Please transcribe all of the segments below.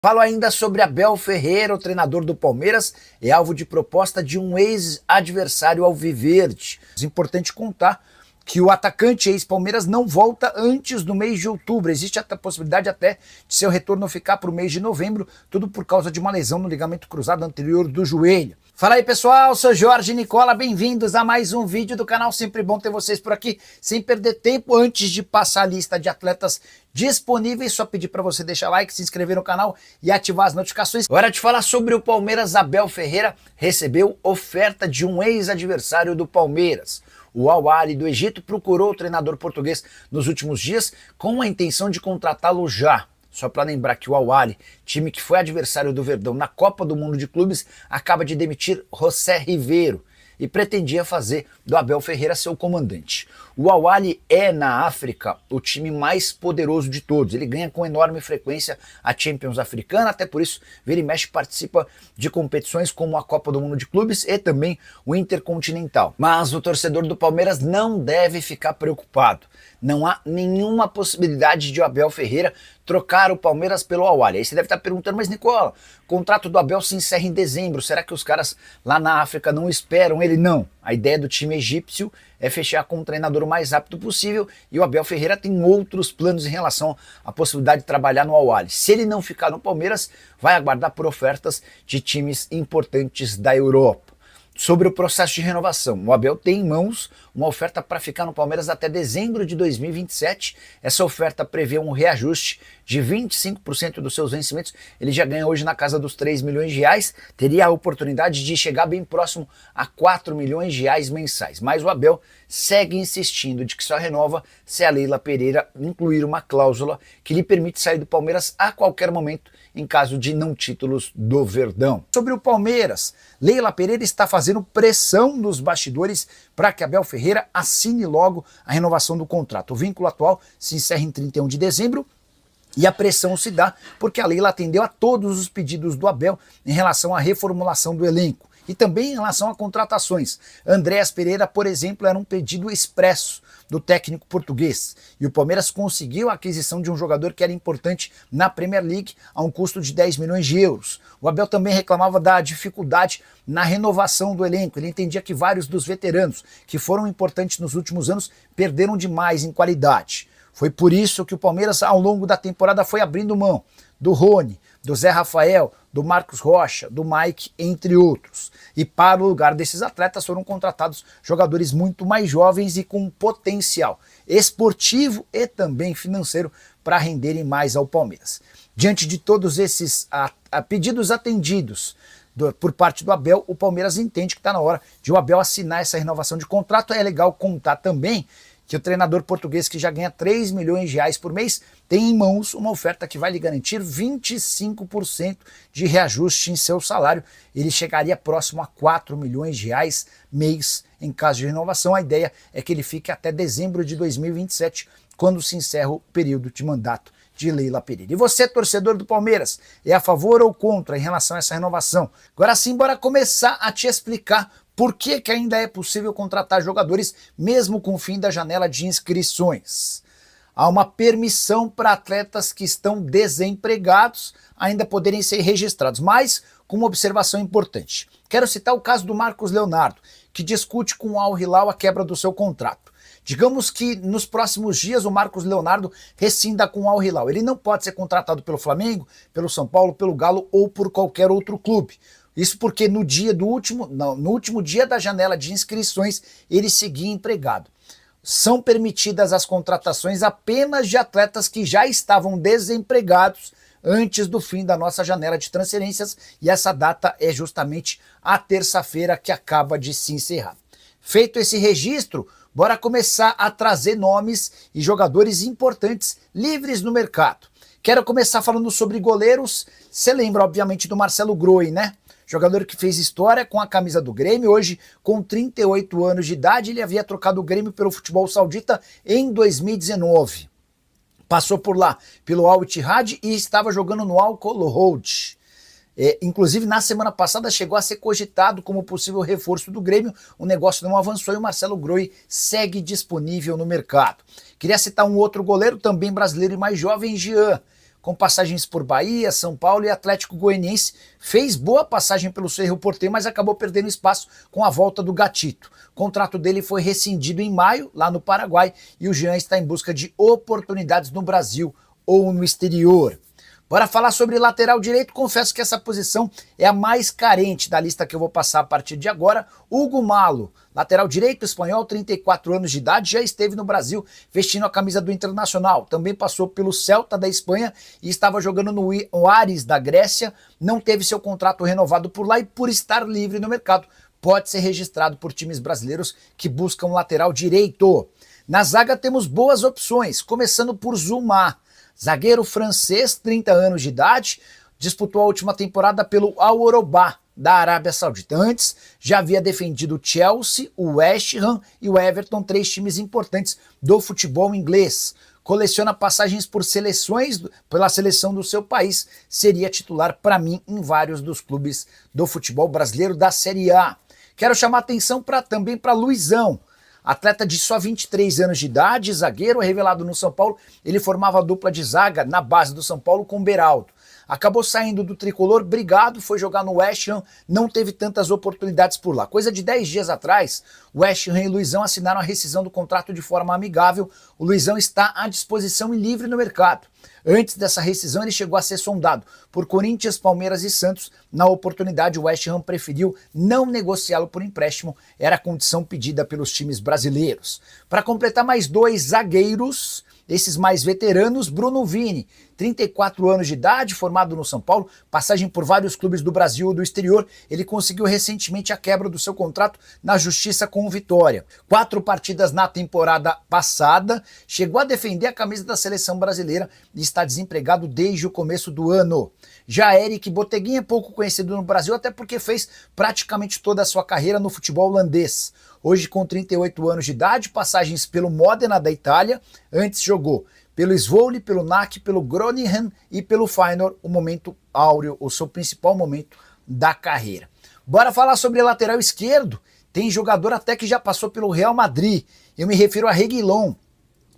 Falo ainda sobre Abel Ferreira, o treinador do Palmeiras, é alvo de proposta de um ex-adversário alviverde. É importante contar que o atacante ex-Palmeiras não volta antes do mês de outubro. Existe a possibilidade até de seu retorno ficar para o mês de novembro, tudo por causa de uma lesão no ligamento cruzado anterior do joelho. Fala aí pessoal, sou Jorge Nicola, bem-vindos a mais um vídeo do canal, sempre bom ter vocês por aqui. Sem perder tempo, antes de passar a lista de atletas disponíveis, só pedir para você deixar like, se inscrever no canal e ativar as notificações. Hora de falar sobre o Palmeiras. Abel Ferreira recebeu oferta de um ex-adversário do Palmeiras. O Al Ahly do Egito procurou o treinador português nos últimos dias com a intenção de contratá-lo já. Só para lembrar que o Al Ahly, time que foi adversário do Verdão na Copa do Mundo de Clubes, acaba de demitir José Riveiro e pretendia fazer do Abel Ferreira seu comandante. O Al Ahly é, na África, o time mais poderoso de todos. Ele ganha com enorme frequência a Champions africana, até por isso, vira e mexe, participa de competições como a Copa do Mundo de Clubes e também o Intercontinental. Mas o torcedor do Palmeiras não deve ficar preocupado. Não há nenhuma possibilidade de o Abel Ferreira trocar o Palmeiras pelo Al Ahly. Aí você deve estar perguntando, mas Nicola, o contrato do Abel se encerra em dezembro, será que os caras lá na África não esperam ele? Não. A ideia do time egípcio é fechar com o treinador o mais rápido possível e o Abel Ferreira tem outros planos em relação à possibilidade de trabalhar no Al Ahly. Se ele não ficar no Palmeiras, vai aguardar por ofertas de times importantes da Europa. Sobre o processo de renovação, o Abel tem em mãos uma oferta para ficar no Palmeiras até dezembro de 2027. Essa oferta prevê um reajuste de 25% dos seus vencimentos. Ele já ganha hoje na casa dos 3 milhões de reais, teria a oportunidade de chegar bem próximo a 4 milhões de reais mensais. Mas o Abel segue insistindo de que só renova se a Leila Pereira incluir uma cláusula que lhe permite sair do Palmeiras a qualquer momento em caso de não títulos do Verdão. Sobre o Palmeiras, Leila Pereira está fazendo pressão nos bastidores para que Abel Ferreira assine logo a renovação do contrato. O vínculo atual se encerra em 31 de dezembro e a pressão se dá porque a Leila atendeu a todos os pedidos do Abel em relação à reformulação do elenco e também em relação a contratações. Andréas Pereira, por exemplo, era um pedido expresso do técnico português. E o Palmeiras conseguiu a aquisição de um jogador que era importante na Premier League a um custo de 10 milhões de euros. O Abel também reclamava da dificuldade na renovação do elenco. Ele entendia que vários dos veteranos que foram importantes nos últimos anos perderam demais em qualidade. Foi por isso que o Palmeiras, ao longo da temporada, foi abrindo mão do Rony, do Zé Rafael, do Marcos Rocha, do Mike, entre outros. E para o lugar desses atletas foram contratados jogadores muito mais jovens e com potencial esportivo e também financeiro para renderem mais ao Palmeiras. Diante de todos esses pedidos atendidos por parte do Abel, o Palmeiras entende que está na hora de o Abel assinar essa renovação de contrato. É legal contar também que o treinador português, que já ganha 3 milhões de reais por mês, tem em mãos uma oferta que vai lhe garantir 25% de reajuste em seu salário. Ele chegaria próximo a 4 milhões de reais mês em caso de renovação. A ideia é que ele fique até dezembro de 2027, quando se encerra o período de mandato de Leila Pereira. E você, torcedor do Palmeiras, é a favor ou contra em relação a essa renovação? Agora sim, bora começar a te explicar por que ainda é possível contratar jogadores mesmo com o fim da janela de inscrições. Há uma permissão para atletas que estão desempregados ainda poderem ser registrados, mas com uma observação importante. Quero citar o caso do Marcos Leonardo, que discute com o Al Hilal a quebra do seu contrato. Digamos que nos próximos dias o Marcos Leonardo rescinda com o Al Hilal. Ele não pode ser contratado pelo Flamengo, pelo São Paulo, pelo Galo ou por qualquer outro clube. Isso porque no último dia da janela de inscrições ele seguia empregado. São permitidas as contratações apenas de atletas que já estavam desempregados antes do fim da nossa janela de transferências e essa data é justamente a terça-feira que acaba de se encerrar. Feito esse registro, bora começar a trazer nomes e jogadores importantes livres no mercado. Quero começar falando sobre goleiros. Você lembra, obviamente, do Marcelo Groi, né? Jogador que fez história com a camisa do Grêmio. Hoje, com 38 anos de idade, ele havia trocado o Grêmio pelo futebol saudita em 2019. Passou por lá pelo Al Ittihad e estava jogando no Al Kholoud. Inclusive, na semana passada, chegou a ser cogitado como possível reforço do Grêmio. O negócio não avançou e o Marcelo Groi segue disponível no mercado. Queria citar um outro goleiro, também brasileiro e mais jovem, Jean. com passagens por Bahia, São Paulo e Atlético Goianiense. Fez boa passagem pelo Cerro Porteño, mas acabou perdendo espaço com a volta do Gatito. O contrato dele foi rescindido em maio, lá no Paraguai, e o Jean está em busca de oportunidades no Brasil ou no exterior. Bora falar sobre lateral direito. Confesso que essa posição é a mais carente da lista que eu vou passar a partir de agora. Hugo Malo, lateral direito espanhol, 34 anos de idade, já esteve no Brasil vestindo a camisa do Internacional. Também passou pelo Celta da Espanha e estava jogando no Aris da Grécia. Não teve seu contrato renovado por lá e, por estar livre no mercado, pode ser registrado por times brasileiros que buscam lateral direito. Na zaga temos boas opções, começando por Zouma. Zagueiro francês, 30 anos de idade, disputou a última temporada pelo Al Orobá da Arábia Saudita. Antes, já havia defendido o Chelsea, o West Ham e o Everton, 3 times importantes do futebol inglês. Coleciona passagens por seleções, pela seleção do seu país, seria titular para mim em vários dos clubes do futebol brasileiro da Série A. Quero chamar atenção também para Luizão. Atleta de só 23 anos de idade, zagueiro, revelado no São Paulo, ele formava a dupla de zaga na base do São Paulo com Beraldo. Acabou saindo do tricolor, brigado, foi jogar no West Ham, não teve tantas oportunidades por lá. Coisa de 10 dias atrás, o West Ham e o Luizão assinaram a rescisão do contrato de forma amigável. O Luizão está à disposição e livre no mercado. Antes dessa rescisão, ele chegou a ser sondado por Corinthians, Palmeiras e Santos. Na oportunidade, o West Ham preferiu não negociá-lo por empréstimo, era a condição pedida pelos times brasileiros. Para completar mais 2 zagueiros, esses mais veteranos, Bruno Vini, 34 anos de idade, formado no São Paulo, passagem por vários clubes do Brasil e do exterior. Ele conseguiu recentemente a quebra do seu contrato na justiça com o Vitória. 4 partidas na temporada passada, chegou a defender a camisa da seleção brasileira e está desempregado desde o começo do ano. Já Eric Boteguin é pouco conhecido no Brasil, até porque fez praticamente toda a sua carreira no futebol holandês. Hoje com 38 anos de idade, passagens pelo Modena da Itália, antes jogou pelo Zwolle, pelo NAC, pelo Groningen e pelo Feyenoord, o momento áureo, o seu principal momento da carreira. Bora falar sobre lateral esquerdo. Tem jogador até que já passou pelo Real Madrid. Eu me refiro a Reguilón,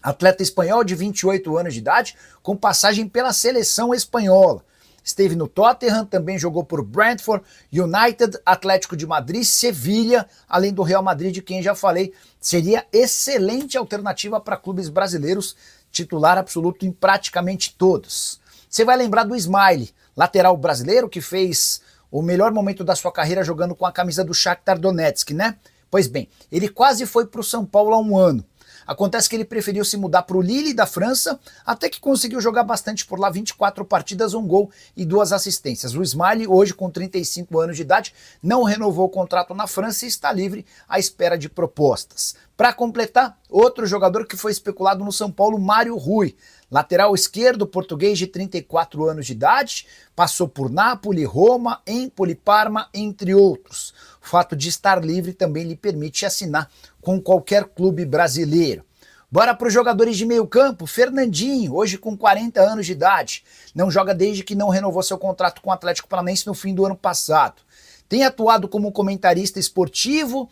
atleta espanhol de 28 anos de idade, com passagem pela seleção espanhola. Esteve no Tottenham, também jogou por Brentford, United, Atlético de Madrid, Sevilha, além do Real Madrid, de quem já falei. Seria excelente alternativa para clubes brasileiros, titular absoluto em praticamente todos. Você vai lembrar do Ismaili, lateral brasileiro que fez o melhor momento da sua carreira jogando com a camisa do Shakhtar Donetsk, né? Pois bem, ele quase foi para o São Paulo há um ano. Acontece que ele preferiu se mudar para o Lille da França, até que conseguiu jogar bastante por lá, 24 partidas, 1 gol e 2 assistências. O Ismaili, hoje com 35 anos de idade, não renovou o contrato na França e está livre à espera de propostas. Para completar, outro jogador que foi especulado no São Paulo, Mário Rui, lateral esquerdo, português de 34 anos de idade, passou por Napoli, Roma, Empoli, Parma, entre outros. O fato de estar livre também lhe permite assinar com qualquer clube brasileiro. Bora para os jogadores de meio campo. Fernandinho, hoje com 40 anos de idade, não joga desde que não renovou seu contrato com o Atlético Paranaense no fim do ano passado. Tem atuado como comentarista esportivo,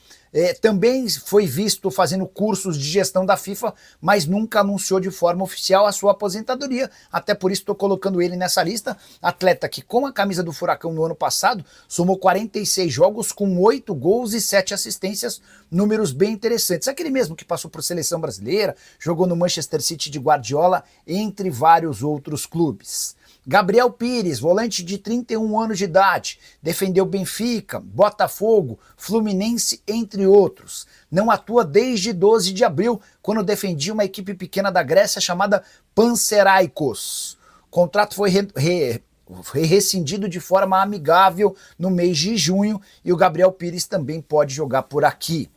também foi visto fazendo cursos de gestão da FIFA, mas nunca anunciou de forma oficial a sua aposentadoria. Até por isso estou colocando ele nessa lista. Atleta que com a camisa do Furacão no ano passado somou 46 jogos com 8 gols e 7 assistências, números bem interessantes. Aquele mesmo que passou por seleção brasileira, jogou no Manchester City de Guardiola, entre vários outros clubes. Gabriel Pires, volante de 31 anos de idade, defendeu Benfica, Botafogo, Fluminense, entre outros. Não atua desde 12 de abril, quando defendia uma equipe pequena da Grécia chamada Panathinaikos. O contrato foi rescindido de forma amigável no mês de junho e o Gabriel Pires também pode jogar por aqui.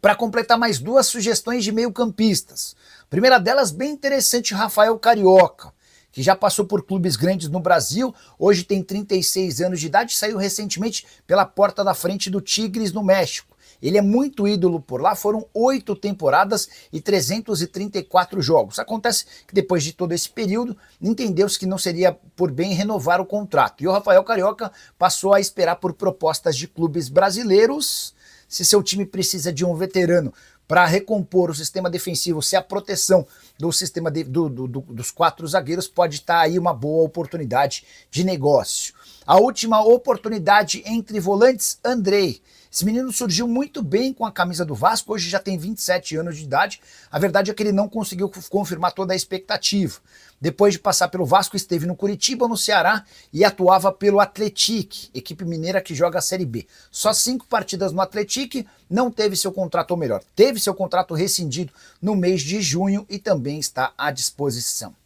Para completar mais 2 sugestões de meio-campistas. A primeira delas, bem interessante, Rafael Carioca, que já passou por clubes grandes no Brasil, hoje tem 36 anos de idade, saiu recentemente pela porta da frente do Tigres no México. Ele é muito ídolo por lá, foram 8 temporadas e 334 jogos. Acontece que depois de todo esse período, entendeu-se que não seria por bem renovar o contrato. E o Rafael Carioca passou a esperar por propostas de clubes brasileiros. Se seu time precisa de um veterano para recompor o sistema defensivo, se a proteção do sistema dos 4 zagueiros pode estar aí uma boa oportunidade de negócio. A última oportunidade entre volantes, Andrei. Esse menino surgiu muito bem com a camisa do Vasco, hoje já tem 27 anos de idade. A verdade é que ele não conseguiu confirmar toda a expectativa. Depois de passar pelo Vasco, esteve no Curitiba, no Ceará e atuava pelo Atlético, equipe mineira que joga a Série B. Só 5 partidas no Atlético, não teve seu contrato, ou melhor, teve seu contrato rescindido no mês de junho e também está à disposição.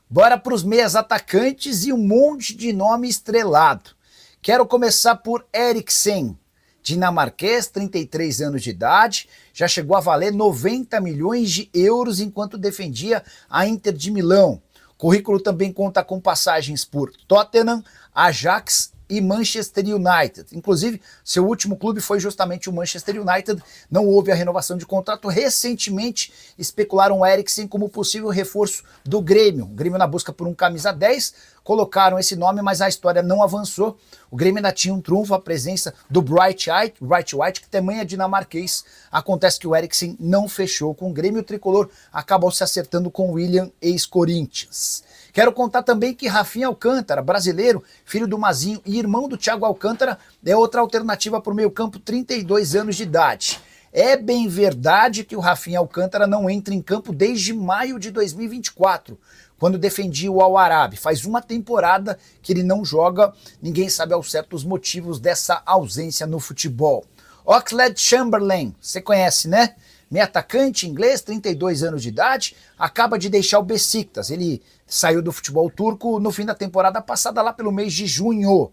Bora para os meias atacantes e um monte de nome estrelado. Quero começar por Eriksen. Dinamarquês, 33 anos de idade, já chegou a valer 90 milhões de euros enquanto defendia a Inter de Milão. O currículo também conta com passagens por Tottenham, Ajax e Manchester United. Inclusive, seu último clube foi justamente o Manchester United, não houve a renovação de contrato. Recentemente, especularam o Eriksen como possível reforço do Grêmio. O Grêmio na busca por um camisa 10, colocaram esse nome, mas a história não avançou. O Grêmio ainda tinha um trunfo, a presença do Bright White, que também é dinamarquês. Acontece que o Eriksen não fechou com o Grêmio, o tricolor acabou se acertando com o William, ex-Corinthians. Quero contar também que Rafinha Alcântara, brasileiro, filho do Mazinho e irmão do Thiago Alcântara, é outra alternativa para o meio-campo, 32 anos de idade. É bem verdade que o Rafinha Alcântara não entra em campo desde maio de 2024, quando defendia o Al-Arabi. Faz uma temporada que ele não joga, ninguém sabe ao certo os motivos dessa ausência no futebol. Oxlade-Chamberlain, você conhece, né? Meio atacante inglês, 32 anos de idade, acaba de deixar o Besiktas. Ele saiu do futebol turco no fim da temporada passada, lá pelo mês de junho.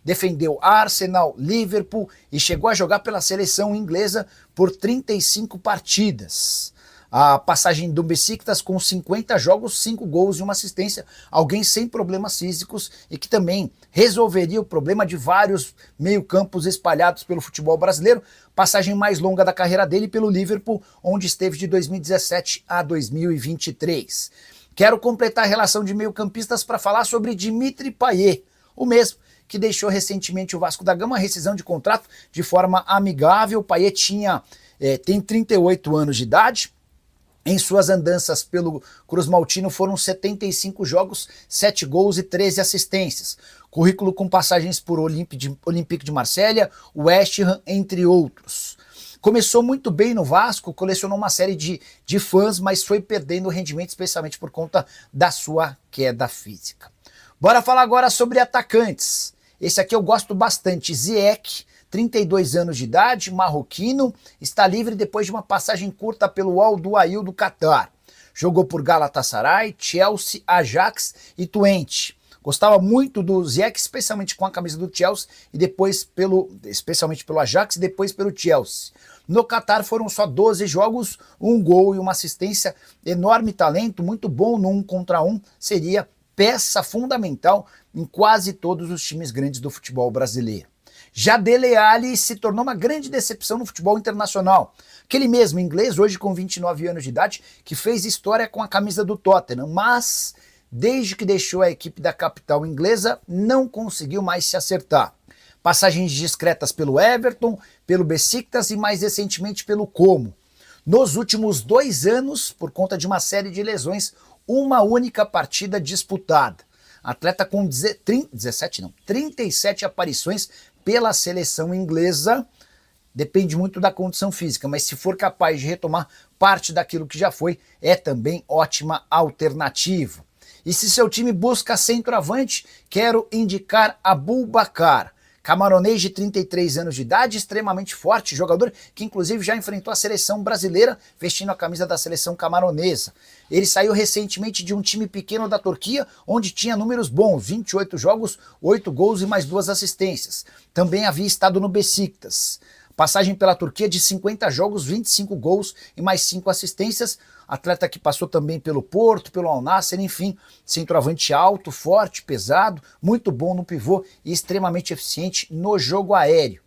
Defendeu Arsenal, Liverpool e chegou a jogar pela seleção inglesa por 35 partidas. A passagem do Besiktas com 50 jogos, 5 gols e uma assistência. Alguém sem problemas físicos e que também resolveria o problema de vários meio-campos espalhados pelo futebol brasileiro. Passagem mais longa da carreira dele pelo Liverpool, onde esteve de 2017 a 2023. Quero completar a relação de meio-campistas para falar sobre Dimitri Payet, o mesmo que deixou recentemente o Vasco da Gama, rescisão de contrato de forma amigável. Payet tem 38 anos de idade. Em suas andanças pelo Cruz Maltino foram 75 jogos, 7 gols e 13 assistências. Currículo com passagens por Olympique de Marselha, West Ham, entre outros. Começou muito bem no Vasco, colecionou uma série de fãs, mas foi perdendo rendimento, especialmente por conta da sua queda física. Bora falar agora sobre atacantes. Esse aqui eu gosto bastante, Ziyech, 32 anos de idade, marroquino, está livre depois de uma passagem curta pelo Al Duhail do Catar. Jogou por Galatasaray, Chelsea, Ajax e Twente. Gostava muito do Ziyech, especialmente com a camisa do Chelsea, e depois especialmente pelo Ajax e depois pelo Chelsea. No Catar foram só 12 jogos, 1 gol e uma assistência. Enorme talento, muito bom no 1 contra 1, seria peça fundamental em quase todos os times grandes do futebol brasileiro. Já Dele Alli se tornou uma grande decepção no futebol internacional. Aquele mesmo inglês, hoje com 29 anos de idade, que fez história com a camisa do Tottenham, mas desde que deixou a equipe da capital inglesa, não conseguiu mais se acertar. Passagens discretas pelo Everton, pelo Besiktas e mais recentemente pelo Como. Nos últimos 2 anos, por conta de uma série de lesões, uma única partida disputada. Atleta com 37 aparições pela seleção inglesa, depende muito da condição física, mas se for capaz de retomar parte daquilo que já foi, é também ótima alternativa. E se seu time busca centroavante, quero indicar Aboubakar, camaronês de 33 anos de idade, extremamente forte, jogador que inclusive já enfrentou a seleção brasileira, vestindo a camisa da seleção camaronesa. Ele saiu recentemente de um time pequeno da Turquia, onde tinha números bons, 28 jogos, 8 gols e mais 2 assistências. Também havia estado no Besiktas. Passagem pela Turquia de 50 jogos, 25 gols e mais 5 assistências. Atleta que passou também pelo Porto, pelo Al Nassr, enfim, centroavante alto, forte, pesado, muito bom no pivô e extremamente eficiente no jogo aéreo.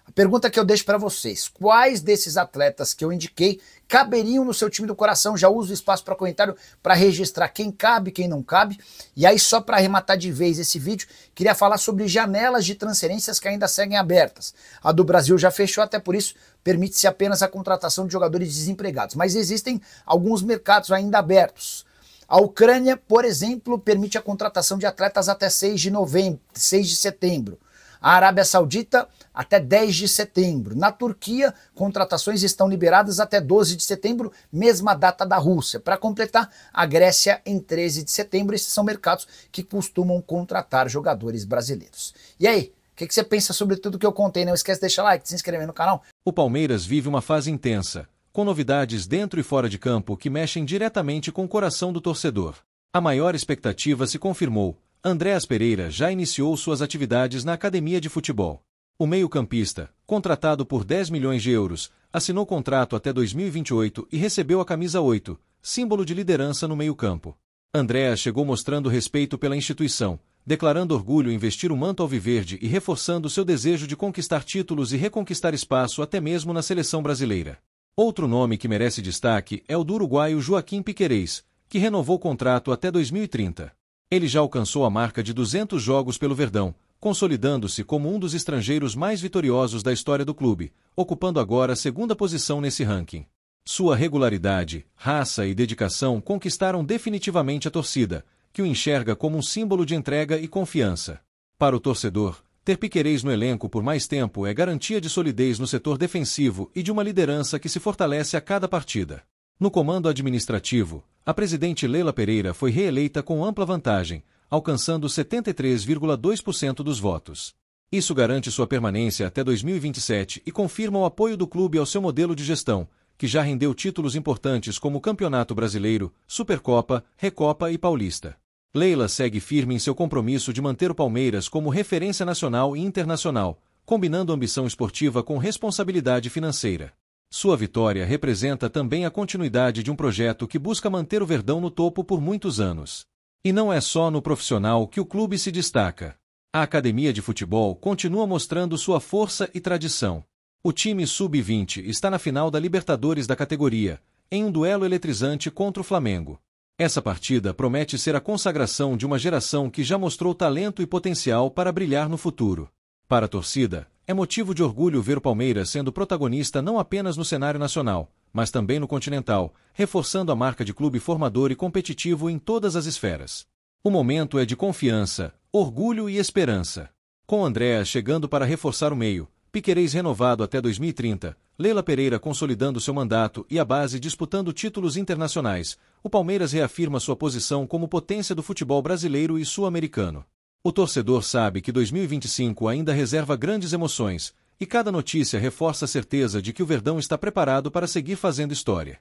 A pergunta que eu deixo para vocês: quais desses atletas que eu indiquei caberiam no seu time do coração? Já uso o espaço para comentário para registrar quem cabe, quem não cabe. E aí, só para arrematar de vez esse vídeo, queria falar sobre janelas de transferências que ainda seguem abertas. A do Brasil já fechou, até por isso permite-se apenas a contratação de jogadores desempregados. Mas existem alguns mercados ainda abertos. A Ucrânia, por exemplo, permite a contratação de atletas até 6 de setembro. A Arábia Saudita até 10 de setembro. Na Turquia, contratações estão liberadas até 12 de setembro, mesma data da Rússia. Para completar, a Grécia em 13 de setembro. Esses são mercados que costumam contratar jogadores brasileiros. E aí, o que você pensa sobre tudo que eu contei? Não esquece de deixar like, de se inscrever no canal. O Palmeiras vive uma fase intensa, com novidades dentro e fora de campo que mexem diretamente com o coração do torcedor. A maior expectativa se confirmou. Andréas Pereira já iniciou suas atividades na academia de futebol. O meio-campista, contratado por 10 milhões de euros, assinou contrato até 2028 e recebeu a camisa 8, símbolo de liderança no meio-campo. Andréas chegou mostrando respeito pela instituição, declarando orgulho em vestir o manto alviverde e reforçando seu desejo de conquistar títulos e reconquistar espaço até mesmo na seleção brasileira. Outro nome que merece destaque é o do uruguaio Joaquim Piquerez, que renovou o contrato até 2030. Ele já alcançou a marca de 200 jogos pelo Verdão, consolidando-se como um dos estrangeiros mais vitoriosos da história do clube, ocupando agora a segunda posição nesse ranking. Sua regularidade, raça e dedicação conquistaram definitivamente a torcida, que o enxerga como um símbolo de entrega e confiança. Para o torcedor, ter Piquerez no elenco por mais tempo é garantia de solidez no setor defensivo e de uma liderança que se fortalece a cada partida. No comando administrativo, a presidente Leila Pereira foi reeleita com ampla vantagem, alcançando 73,2% dos votos. Isso garante sua permanência até 2027 e confirma o apoio do clube ao seu modelo de gestão, que já rendeu títulos importantes como o Campeonato Brasileiro, Supercopa, Recopa e Paulista. Leila segue firme em seu compromisso de manter o Palmeiras como referência nacional e internacional, combinando ambição esportiva com responsabilidade financeira. Sua vitória representa também a continuidade de um projeto que busca manter o Verdão no topo por muitos anos. E não é só no profissional que o clube se destaca. A academia de futebol continua mostrando sua força e tradição. O time sub-20 está na final da Libertadores da categoria, em um duelo eletrizante contra o Flamengo. Essa partida promete ser a consagração de uma geração que já mostrou talento e potencial para brilhar no futuro. Para a torcida, é motivo de orgulho ver o Palmeiras sendo protagonista não apenas no cenário nacional, mas também no continental, reforçando a marca de clube formador e competitivo em todas as esferas. O momento é de confiança, orgulho e esperança. Com Andréas chegando para reforçar o meio, Piquerez renovado até 2030, Leila Pereira consolidando seu mandato e a base disputando títulos internacionais, o Palmeiras reafirma sua posição como potência do futebol brasileiro e sul-americano. O torcedor sabe que 2025 ainda reserva grandes emoções, e cada notícia reforça a certeza de que o Verdão está preparado para seguir fazendo história.